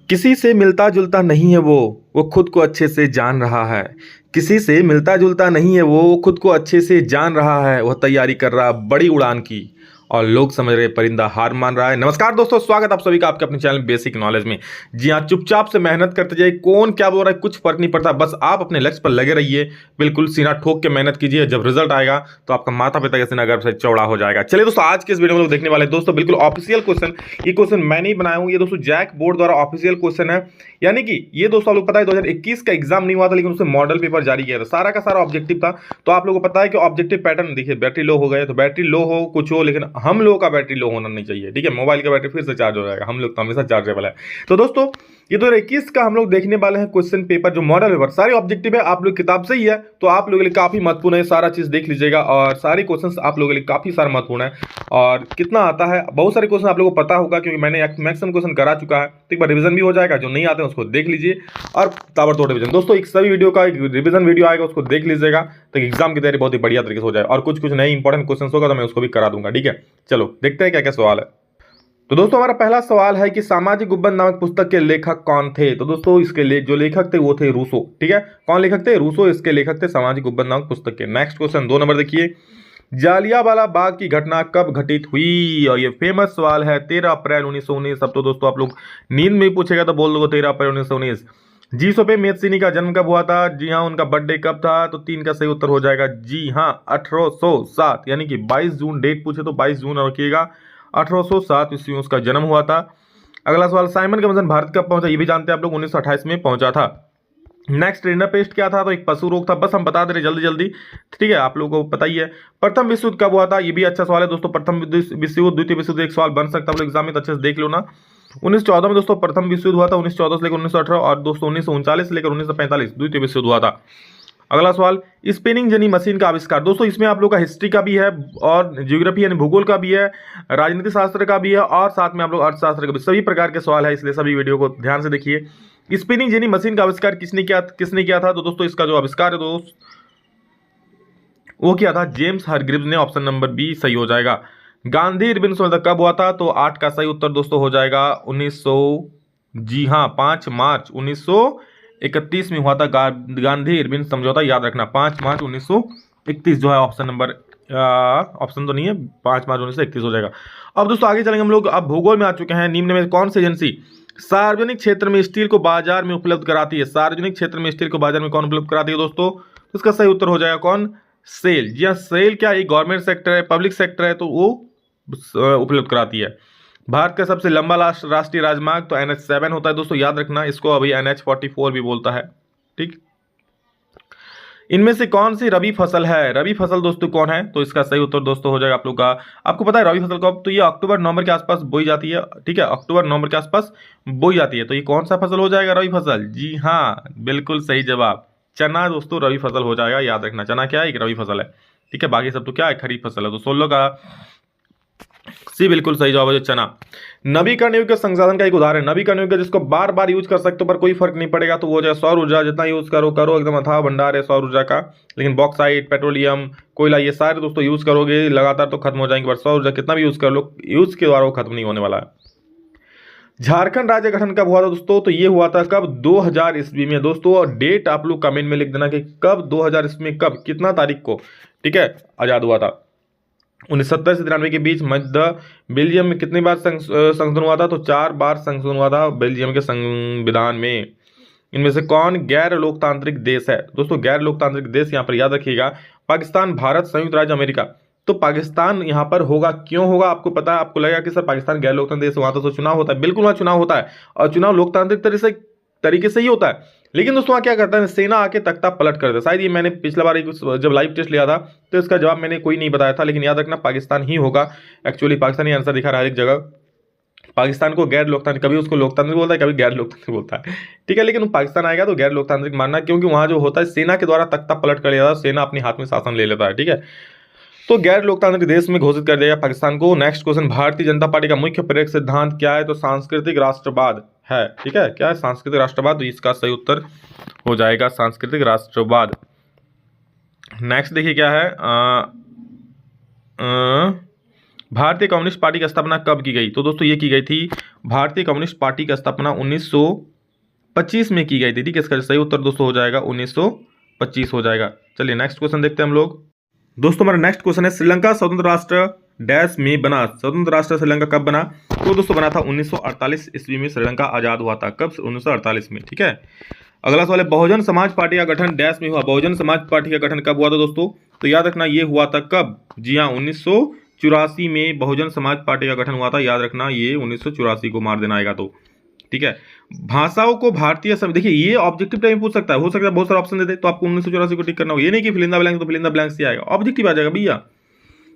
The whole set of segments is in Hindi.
किसी से मिलता जुलता नहीं है वो खुद को अच्छे से जान रहा है। किसी से मिलता जुलता नहीं है वो खुद को अच्छे से जान रहा है। वह तैयारी कर रहा बड़ी उड़ान की और लोग समझ रहे परिंदा हार मान रहा है। नमस्कार दोस्तों, स्वागत आप सभी का आपके अपने चैनल बेसिक नॉलेज में। जी हाँ, चुपचाप से मेहनत करते जाइए। कौन क्या बोल रहा है कुछ फर्क नहीं पड़ता, बस आप अपने लक्ष्य पर लगे रहिए। बिल्कुल सीना ठोक के मेहनत कीजिए। जब रिजल्ट आएगा तो आपका माता पिता का सीना गर्व से चौड़ा हो जाएगा। चलिए दोस्तों, आज के इस वीडियो में लोग देखने वाले हैं दोस्तों बिल्कुल ऑफिशियल क्वेश्चन। ये क्वेश्चन मैं नहीं बनाया हूँ, ये दोस्तों जैक बोर्ड द्वारा ऑफिशियल क्वेश्चन है। यानी कि ये दोस्तों आप लोग पता है 2021 का एग्जाम नहीं हुआ था, लेकिन उसमें मॉडल पेपर जारी किया था। सारा का सारा ऑब्जेक्टिव था। तो आप लोगों को पता है कि ऑब्जेक्टिव पैटर्न देखिए, बैटरी लो हो गए तो बैटरी लो हो कुछ हो, लेकिन हम लोगों का बैटरी लो होना नहीं चाहिए। ठीक है, मोबाइल का बैटरी फिर से चार्ज हो जाएगा, हम लोग तो हमेशा चार्जेबल है। तो दोस्तों ये 2021 का हम लोग देखने वाले हैं क्वेश्चन पेपर, जो मॉडल पेपर सारे ऑब्जेक्टिव है आप लोग किताब से ही है, तो आप लोगों के लिए काफी महत्वपूर्ण है। सारा चीज देख लीजिएगा और सारे क्वेश्चंस आप लोगों के लिए काफी सारा महत्वपूर्ण है। और कितना आता है, बहुत सारे क्वेश्चन आप लोगों को पता होगा क्योंकि मैंने मैक्सिमम क्वेश्चन करा चुका है। तो एक बार रिवीजन भी हो जाएगा, जो नहीं आते हैं उसको देख लीजिए और ताबड़तोड़ रिवीजन। दोस्तों एक सभी वीडियो का एक रिवीजन वीडियो आएगा, उसको देख लीजिएगा तो एग्जाम की तैयारी बहुत ही बढ़िया तरीके से हो जाए। और कुछ नए इंपॉर्टेंट क्वेश्चन होगा तो मैं उसको भी करा दूंगा। ठीक है, चलो देखते हैं क्या क्या सवाल है। तो दोस्तों हमारा पहला सवाल है कि सामाजिक गुब्बन नामक पुस्तक के लेखक कौन थे। तो दोस्तों इसके जो लेखक थे वो थे रूसो। ठीक है, कौन लेखक थे? रूसो इसके लेखक थे सामाजिक गुब्बन नामक पुस्तक के। नेक्स्ट क्वेश्चन 2 नंबर देखिए, जालियांवाला बाग की घटना कब घटित हुई? और ये फेमस सवाल है, 13 अप्रैल 1919। अब तो दोस्तों आप लोग नींद में ही पूछेगा तो बोल दो 13 अप्रैल 1919। जी पे मेदसिनी का जन्म कब हुआ था? जी हाँ, उनका बर्थडे कब था? तो 3 का सही उत्तर हो जाएगा जी हाँ 1807, यानी कि 22 जून। डेट पूछे तो 22 जून रखिएगा। 1807 ईस्वी में उसका जन्म हुआ था। अगला सवाल, साइमन कमीशन भारत कब पहुंचा? ये भी जानते हैं आप लोग, 1928 में पहुंचा था। नेक्स्ट, रेना पेस्ट क्या था? तो एक पशु रोग था। बस हम बता दे रहे जल्दी जल्दी, ठीक है, आप लोगों को पता ही है। प्रथम विश्व युद्ध कब हुआ था? ये भी अच्छा सवाल है दोस्तों। प्रथम विश्व युद्ध, द्वितीय विश्व युद्ध एक सवाल बन सकता है, आप लोग एग्जाम में तो अच्छे से देख लो ना। 1914 में दोस्तों प्रथम विश्व युद्ध हुआ था, 1914 से लेकर 1918, और दोस्तों 1939 से लेकर 1945 द्वितीय विश्व युद्ध हुआ था। अगला सवाल, स्पिनिंग जनी मशीन का आविष्कार। दोस्तों इसमें आप लोग का हिस्ट्री का भी है और ज्योग्राफी यानी भूगोल का भी है, राजनीति शास्त्र का भी है और साथ में आप लोग अर्थशास्त्र का भी, सभी प्रकार के सवाल है, इसलिए सभी वीडियो को ध्यान से देखिए। स्पिनिंग जेनी मशीन का आविष्कार किसने किया था? तो दोस्तों इसका जो आविष्कार है दोस्त वो किया था जेम्स हरग्रीव्स ने। ऑप्शन नंबर बी सही हो जाएगा। गांधी इरविन समझौता कब हुआ था? तो 8 का सही उत्तर दोस्तों हो जाएगा 1900, जी हाँ 5 मार्च 1931 में हुआ था गांधी इरविन समझौता। याद रखना 5 मार्च 1931 जो है ऑप्शन नंबर, ऑप्शन तो नहीं है, 5 मार्च 1931 हो जाएगा। अब दोस्तों आगे चलेंगे हम लोग। अब भूगोल में आ चुके हैं। निम्न में कौन सी एजेंसी सार्वजनिक क्षेत्र में स्टील को बाजार में उपलब्ध कराती है? सार्वजनिक क्षेत्र में स्टील को बाजार में कौन उपलब्ध कराती है दोस्तों? तो इसका सही उत्तर हो जाएगा कौन? सेल। जी हाँ, सेल क्या ये गवर्नमेंट सेक्टर है, पब्लिक सेक्टर है, तो वो उपलब्ध कराती है। भारत का सबसे लंबा राष्ट्रीय राजमार्ग तो NH7 होता है दोस्तों, याद रखना इसको। अभी NH44 भी बोलता है। ठीक, इनमें से कौन सी रबी फसल है? रबी फसल दोस्तों कौन है? तो इसका सही उत्तर दोस्तों हो जाएगा आप लोग का, आपको पता है रबी फसल कब? तो ये अक्टूबर नवंबर के आसपास बोई जाती है। ठीक है, अक्टूबर नवंबर के आसपास बोई जाती है। तो ये कौन सा फसल हो जाएगा? रबी फसल। जी हाँ, बिल्कुल सही जवाब, चना दोस्तों रबी फसल हो जाएगा। याद रखना चना क्या है? एक रबी फसल है। ठीक है, बाकी सब तो क्या है, खरीफ फसल है। तो 16 का सी बिल्कुल सही जवाब है, जो चना। नवीकरण योग्य संसाधन का एक उदाहरण, नवीकरण योग्य जिसको बार बार यूज कर सकते हो पर कोई फर्क नहीं पड़ेगा, तो वो जो है सौर ऊर्जा। जितना यूज करो करो, एकदम अथाह भंडार है सौर ऊर्जा का। लेकिन बॉक्साइट, पेट्रोलियम, कोयला, ये सारे दोस्तों यूज करोगे लगातार तो खत्म हो जाएंगे, पर सौर ऊर्जा कितना भी यूज कर लो, यूज के द्वारा वो खत्म नहीं होने वाला है। झारखंड राज्य गठन कब हुआ था दोस्तों? तो ये हुआ था कब? 2000 ईस्वी में दोस्तों। और डेट आप लोग कमेंट में लिख देना कि कब 2000 ईस्वी में, कब, कितना तारीख को, ठीक है, आजाद हुआ था। 1970 से 93 के बीच मध्य बेल्जियम में कितनी बार संशोधन हुआ था? तो 4 बार संशोधन हुआ था बेल्जियम के संविधान में। इनमें से कौन गैर लोकतांत्रिक देश है? दोस्तों गैर लोकतांत्रिक देश यहाँ पर याद रखिएगा, पाकिस्तान, भारत, संयुक्त राज्य अमेरिका। तो पाकिस्तान यहाँ पर होगा, क्यों होगा आपको पता है? आपको लगेगा कि सर पाकिस्तान गैर लोकतांत्रिक देश, वहां तो चुनाव होता है। बिल्कुल वहां चुनाव होता है और चुनाव लोकतांत्रिक तरीके से ही होता है। लेकिन दोस्तों वहाँ क्या करता है, सेना आके तख्ता पलट कर देता है। शायद ये मैंने पिछला बार जब लाइव टेस्ट लिया था तो इसका जवाब मैंने कोई नहीं बताया था, लेकिन याद रखना पाकिस्तान ही होगा। एक्चुअली पाकिस्तानी आंसर दिखा रहा है हर एक जगह। पाकिस्तान को गैर लोकतांत्रिक, कभी उसको लोकतांत्रिक बोलता है, कभी गैर लोकतांत्रिक बोलता है। ठीक है, लेकिन पाकिस्तान आएगा तो गैर लोकतांत्रिक मानना, क्योंकि वहां जो होता है सेना के द्वारा तख्ता पलट कर लिया जाता है, सेना अपने हाथ में शासन ले लेता है। ठीक है, तो गैर लोकतांत्रिक देश में घोषित कर दिया पाकिस्तान को। Next question, Bharatiya Janata party का मुख्य प्रेरक सिद्धांत क्या है? तो सांस्कृतिक राष्ट्रवाद है। ठीक है, क्या है? सांस्कृतिक राष्ट्रवाद। तो इसका सही उत्तर हो जाएगा सांस्कृतिक राष्ट्रवाद। नेक्स्ट देखिए क्या है, भारतीय कम्युनिस्ट पार्टी की स्थापना कब की गई? तो दोस्तों ये की गई थी, भारतीय कम्युनिस्ट पार्टी की स्थापना 1925 में की गई थी। ठीक है, इसका सही उत्तर दोस्तों हो जाएगा 1925 हो जाएगा। चलिए नेक्स्ट क्वेश्चन देखते हैं हम लोग। दोस्तों हमारा नेक्स्ट क्वेश्चन है, श्रीलंका स्वतंत्र राष्ट्र डैश में बना। स्वतंत्र राष्ट्र श्रीलंका कब बना? तो दोस्तों बना था 1948 ईस्वी में श्रीलंका आजाद हुआ था। कब? 1948 में। ठीक है, अगला सवाल है, बहुजन समाज पार्टी का गठन डैश में हुआ। बहुजन समाज पार्टी का गठन कब हुआ था दोस्तों? तो याद रखना ये हुआ था कब? जी हाँ, 1984 में बहुजन समाज पार्टी का गठन हुआ था। याद रखना ये 1984 को मार देना आएगा तो। ठीक है, भाषाओं को भारतीय देखिए ये ऑब्जेक्टिव टाइप पूछ सकता है, हो सकता है बहुत सारे ऑप्शन दे दे, तो आपको 1984 को टिक करना होगा। ये नहीं कि फिलिंदा ब्लैंक, तो फिलिंदा ब्लैंक से आएगा, ऑब्जेक्टिव आ जाएगा भैया।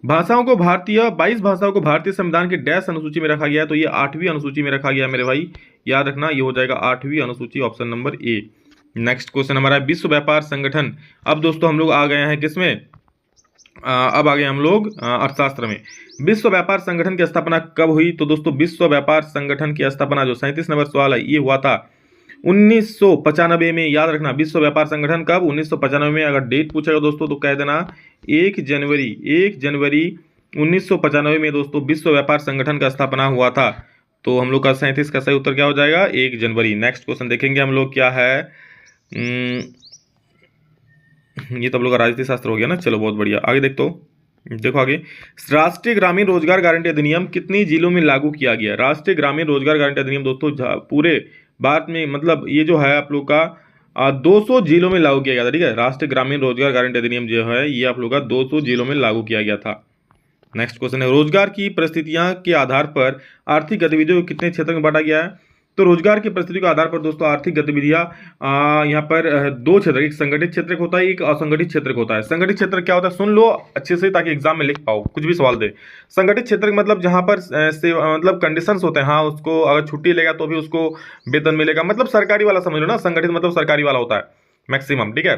भाषाओं को भारतीय 22 भाषाओं को भारतीय संविधान की डैश अनुसूची में रखा गया है, तो ये 8वीं अनुसूची में रखा गया है मेरे भाई। याद रखना ये हो जाएगा 8वीं अनुसूची, option number A. Next question हमारा है, विश्व व्यापार संगठन। अब दोस्तों हम लोग आ गए हैं किसमें? अब आ गए हम लोग अर्थशास्त्र में। विश्व व्यापार संगठन की स्थापना कब हुई? तो दोस्तों विश्व व्यापार संगठन की स्थापना, जो 37 नंबर सवाल है, ये हुआ था 1995 में। याद रखना विश्व व्यापार संगठन कब? 1995 में। अगर डेट पूछेगा दोस्तों तो कह देना 1 जनवरी 1995 में दोस्तों विश्व व्यापार संगठन का स्थापना हुआ था। तो हम लोग का 37 का सही उत्तर क्या हो जाएगा? 1 जनवरी। नेक्स्ट क्वेश्चन देखेंगे हम लोग, क्या है? ये तो हम लोग का राजनीति शास्त्र हो गया ना। चलो बहुत बढ़िया, आगे देखो आगे, राष्ट्रीय ग्रामीण रोजगार गारंटी अधिनियम कितनी जिलों में लागू किया गया? राष्ट्रीय ग्रामीण रोजगार गारंटी अधिनियम दोस्तों पूरे भारत में, मतलब ये जो है आप लोग का 200 जिलों में लागू किया गया था। ठीक है, राष्ट्रीय ग्रामीण रोजगार गारंटी अधिनियम जो है ये आप लोग का 200 जिलों में लागू किया गया था। नेक्स्ट क्वेश्चन है, रोजगार की परिस्थितियां के आधार पर आर्थिक गतिविधियों को कितने क्षेत्र में बांटा गया है? तो रोजगार की परिस्थिति के आधार पर दोस्तों आर्थिक गतिविधियां यहाँ पर 2 क्षेत्र, एक संगठित क्षेत्र होता है, एक असंगठित क्षेत्र होता है। संगठित क्षेत्र क्या होता है? सुन लो अच्छे से ताकि एग्जाम में लिख पाओ, कुछ भी सवाल दे। संगठित क्षेत्र मतलब जहां पर मतलब कंडीशंस होते हैं, हाँ उसको अगर छुट्टी लेगा तो भी उसको वेतन मिलेगा, मतलब सरकारी वाला समझ लो ना। संगठित मतलब सरकारी वाला होता है मैक्सिमम। ठीक है,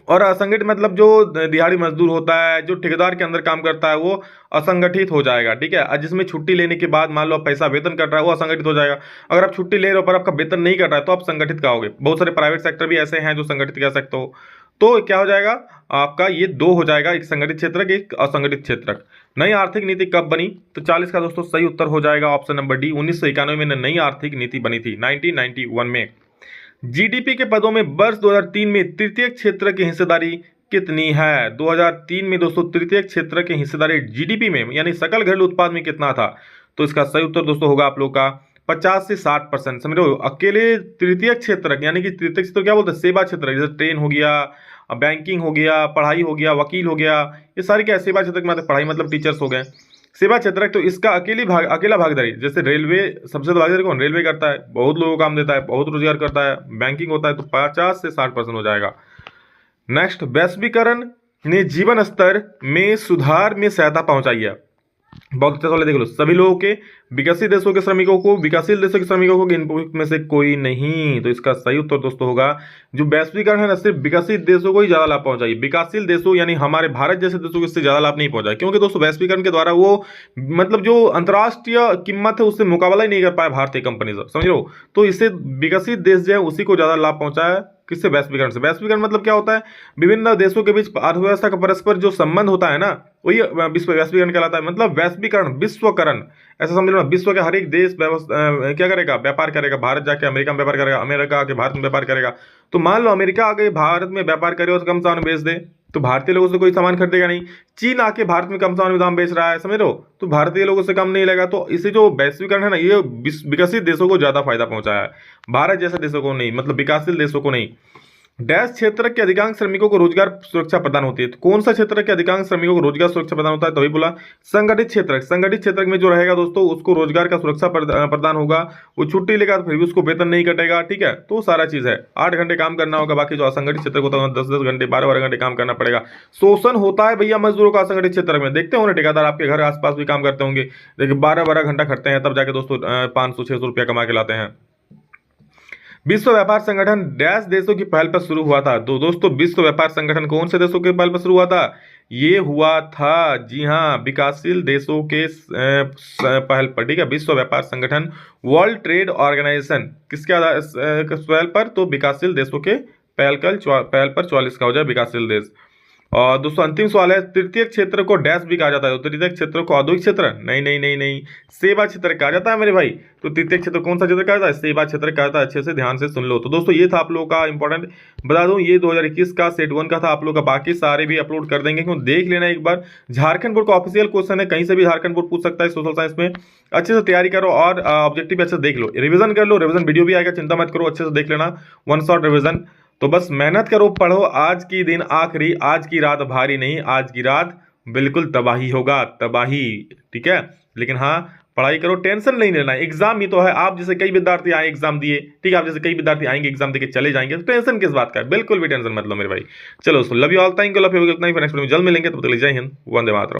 और असंगठित मतलब जो दिहाड़ी मजदूर होता है, जो ठेकेदार के अंदर काम करता है, वो असंगठित हो जाएगा। ठीक है, और जिसमें छुट्टी लेने के बाद मान लो आप पैसा वेतन कर रहा है, वो असंगठित हो जाएगा। अगर आप छुट्टी ले रहे हो पर आपका वेतन नहीं कर रहा है तो आप संगठित कहोगे। बहुत सारे प्राइवेट सेक्टर भी ऐसे हैं जो संगठित कह सकते हो। तो क्या हो जाएगा आपका? ये 2 हो जाएगा, एक संगठित क्षेत्रक, एक असंगठित क्षेत्रक। नई आर्थिक नीति कब बनी? तो 40 का दोस्तों सही उत्तर हो जाएगा ऑप्शन नंबर डी। 1991 में नई आर्थिक नीति बनी थी, 1991 में। जीडीपी के पदों में वर्ष 2003 में तृतीय क्षेत्र की हिस्सेदारी कितनी है? 2003 में दोस्तों तृतीय क्षेत्र की हिस्सेदारी जीडीपी में यानी सकल घरेलू उत्पाद में कितना था? तो इसका सही उत्तर दोस्तों होगा आप लोग का 50 से 60%। समझ लो, अकेले तृतीय क्षेत्र यानी कि तृतीय क्षेत्र क्या बोलते हैं? सेवा क्षेत्र, जैसे ट्रेन हो गया, बैंकिंग हो गया, पढ़ाई हो गया, वकील हो गया, ये सारी क्या सेवा क्षेत्र की मतलब पढ़ाई मतलब टीचर्स हो गए, सेवा क्षेत्र। तो इसका अकेला भागीदारी, जैसे रेलवे सबसे ज्यादा भागीदारी कौन? रेलवे करता है, बहुत लोगों को काम देता है, बहुत रोजगार करता है, बैंकिंग होता है, तो 50 से 60% हो जाएगा। नेक्स्ट, वैश्वीकरण ने जीवन स्तर में सुधार में सहायता पहुंचाई है। बहुत अच्छा सवाल देख लो, सभी लोगों के, विकसित देशों के श्रमिकों को, विकासशील देशों के श्रमिकों को, इनपुट में से कोई नहीं। तो इसका सही उत्तर दोस्तों होगा, जो वैश्वीकरण है ना सिर्फ विकसित देशों को ही ज्यादा लाभ पहुंचाई, विकासशील देशों यानी हमारे भारत जैसे देशों को इससे ज्यादा लाभ नहीं पहुंचा। क्योंकि दोस्तों वैश्वीकरण के द्वारा वो मतलब जो अंतर्राष्ट्रीय कीमत है उससे मुकाबला ही नहीं कर पाया भारतीय कंपनी से, समझ लो। तो इससे विकसित देश जो है उसी को ज्यादा लाभ पहुंचा है। किससे? वैश्वीकरण से। वैश्वीकरण मतलब क्या होता है? विभिन्न देशों के बीच अर्थव्यवस्था का परस्पर जो संबंध होता है ना, वही विश्व वैश्वीकरण कहलाता है। मतलब वैश्वीकरण, विश्वकरण, ऐसा समझ लो ना, विश्व के हर एक देश क्या करेगा? व्यापार करेगा। भारत जाके अमेरिका में व्यापार करेगा, अमेरिका आके भारत में व्यापार करेगा। तो मान लो अमेरिका आके भारत में व्यापार करे और कम सामान बेच दे, तो भारतीय लोगों से कोई सामान खरीदेगा नहीं। चीन आके भारत में कम सामान में दाम बेच रहा है, समझ लो, तो भारतीय लोगों से कम नहीं लेगा। तो इसे जो वैश्वीकरण है ना, ये विकसित देशों को ज्यादा फायदा पहुंचाया है, भारत जैसे देशों को नहीं, मतलब विकासशील देशों को नहीं। डैश क्षेत्र के अधिकांश श्रमिकों को रोजगार सुरक्षा प्रदान होती है। तो कौन सा क्षेत्र के अधिकांश श्रमिकों को रोजगार सुरक्षा प्रदान होता है? तो वही बोला संगठित क्षेत्र। संगठित क्षेत्र में जो रहेगा दोस्तों उसको रोजगार का सुरक्षा प्रदान होगा। वो छुट्टी लेगा तो फिर भी उसको वेतन नहीं कटेगा। ठीक है, तो सारा चीज है, 8 घंटे काम करना होगा। बाकी जो असंगठित क्षेत्र होता है 10-10 घंटे, 12-12 घंटे काम करना पड़ेगा। शोषण होता है भैया मजदूरों का असंगठित क्षेत्र में। देखते हो ठेकेदार आपके घर आसपास भी काम करते होंगे, लेकिन 12-12 घंटा खटते हैं, तब जाके दोस्तों 500-600 रुपया कमा के लाते हैं। विश्व व्यापार संगठन डैश देशों की पहल पर शुरू हुआ था। तो दोस्तों विश्व व्यापार संगठन कौन से देशों के पहल पर शुरू हुआ था? ये हुआ था, जी हाँ, विकासशील देशों के पहल पर। ठीक है, विश्व व्यापार संगठन, वर्ल्ड ट्रेड ऑर्गेनाइजेशन किसके पहल पर? तो विकासशील देशों के पहल पर 44 का हो जाए विकासशील देश। और दोस्तों अंतिम सवाल है, तृतीय क्षेत्र को डैश भी कहा जाता है। तो तृतीय क्षेत्र को औद्योगिक क्षेत्र, नहीं नहीं नहीं नहीं, सेवा क्षेत्र कहा जाता है मेरे भाई। तो तृतीय क्षेत्र कौन सा क्षेत्र कहा जाता है? सेवा क्षेत्र कहा जाता है। अच्छे से ध्यान से सुन लो। तो दोस्तों ये था आप लोगों का इंपॉर्टेंट, बता दूं ये 2021 का सेट 1 का था। आप लोग का बाकी सारे भी अपलोड कर देंगे, क्यों देख लेना एक बार। झारखंड बोर्ड का ऑफिशियल क्वेश्चन है, कहीं से भी झारखंड बोर्ड पूछ सकता है सोशल साइंस में। अच्छे से तैयारी करो और ऑब्जेक्टिव अच्छे से देख लो, रिवीजन कर लो। रिवीजन वीडियो भी आएगा, चिंता मत करो, अच्छे से देख लेना, वन शॉट रिवीजन। तो बस मेहनत करो, पढ़ो। आज की दिन आखिरी, आज की रात भारी नहीं, आज की रात बिल्कुल तबाही होगा, तबाही। ठीक है, लेकिन हाँ पढ़ाई करो, टेंशन नहीं लेना। एग्जाम ही तो है, आप जैसे कई विद्यार्थी आए एग्जाम दिए, ठीक है, आप जैसे कई विद्यार्थी आएंगे एग्जाम देके चले जाएंगे, तो टेंशन किस बात का है? बिल्कुल भी टेंशन मत लो मेरे भाई। चलो love you all, thank you, love you, next video में जल्द मिलेंगे, तब तक जय हिंद, वंदे मातरम।